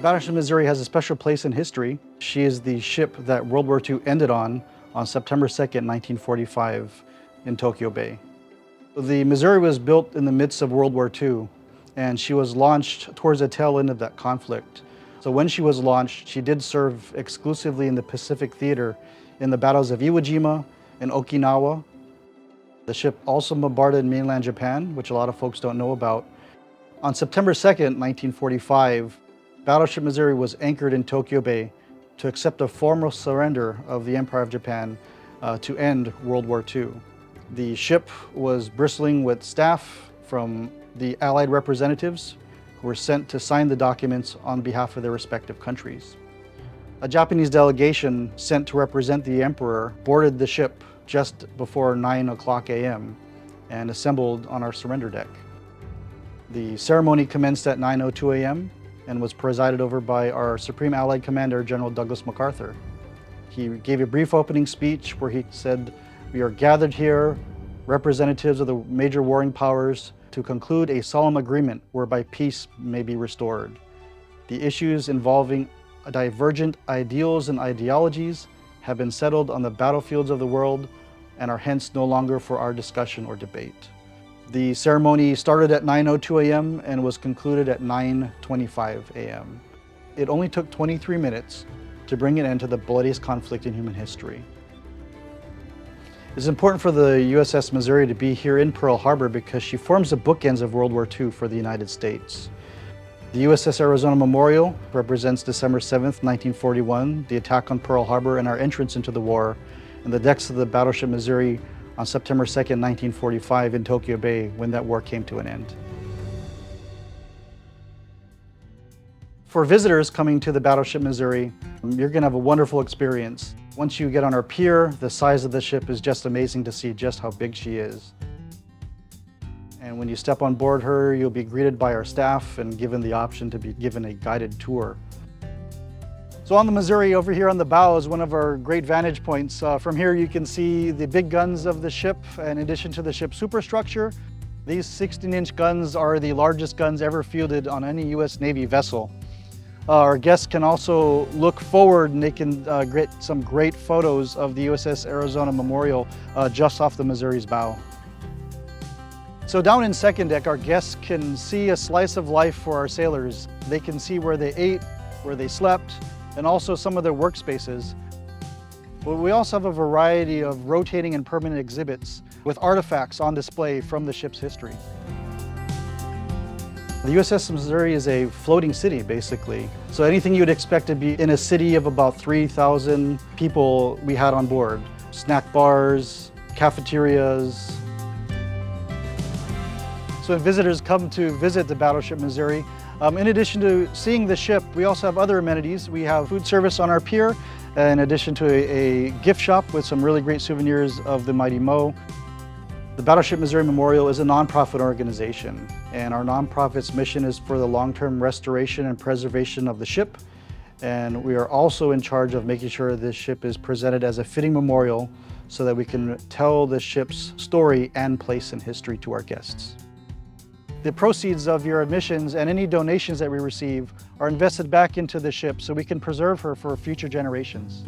Battleship Missouri has a special place in history. She is the ship that World War II ended on September 2nd, 1945 in Tokyo Bay. The Missouri was built in the midst of World War II, and she was launched towards the tail end of that conflict. So when she was launched, she did serve exclusively in the Pacific Theater in the battles of Iwo Jima and Okinawa. The ship also bombarded mainland Japan, which a lot of folks don't know about. On September 2nd, 1945, Battleship Missouri was anchored in Tokyo Bay to accept a formal surrender of the Empire of Japan to end World War II. The ship was bristling with staff from the Allied representatives who were sent to sign the documents on behalf of their respective countries. A Japanese delegation sent to represent the Emperor boarded the ship just before 9:00 a.m. and assembled on our surrender deck. The ceremony commenced at 9:02 a.m. and was presided over by our Supreme Allied Commander, General Douglas MacArthur. He gave a brief opening speech where he said, "We are gathered here, representatives of the major warring powers, to conclude a solemn agreement whereby peace may be restored. The issues involving divergent ideals and ideologies have been settled on the battlefields of the world and are hence no longer for our discussion or debate." The ceremony started at 9:02 a.m. and was concluded at 9:25 a.m. It only took 23 minutes to bring an end to the bloodiest conflict in human history. It's important for the USS Missouri to be here in Pearl Harbor because she forms the bookends of World War II for the United States. The USS Arizona Memorial represents December 7th, 1941, the attack on Pearl Harbor and our entrance into the war, and the decks of the Battleship Missouri on September 2nd, 1945 in Tokyo Bay when that war came to an end. For visitors coming to the Battleship Missouri, you're going to have a wonderful experience. Once you get on our pier, the size of the ship is just amazing to see just how big she is. And when you step on board her, you'll be greeted by our staff and given the option to be given a guided tour. So on the Missouri, over here on the bow is one of our great vantage points. From here you can see the big guns of the ship in addition to the ship's superstructure. These 16-inch guns are the largest guns ever fielded on any U.S. Navy vessel. Our guests can also look forward and they can get some great photos of the USS Arizona Memorial just off the Missouri's bow. So down in second deck, our guests can see a slice of life for our sailors. They can see where they ate, where they slept, and also some of their workspaces. But we also have a variety of rotating and permanent exhibits with artifacts on display from the ship's history. The USS Missouri is a floating city, basically. So anything you would expect to be in a city of about 3,000 people we had on board. Snack bars, cafeterias. So when visitors come to visit the Battleship Missouri, in addition to seeing the ship, we also have other amenities. We have food service on our pier, in addition to a gift shop with some really great souvenirs of the Mighty Mo. The Battleship Missouri Memorial is a nonprofit organization, and our nonprofit's mission is for the long-term restoration and preservation of the ship. And we are also in charge of making sure this ship is presented as a fitting memorial so that we can tell the ship's story and place in history to our guests. The proceeds of your admissions and any donations that we receive are invested back into the ship so we can preserve her for future generations.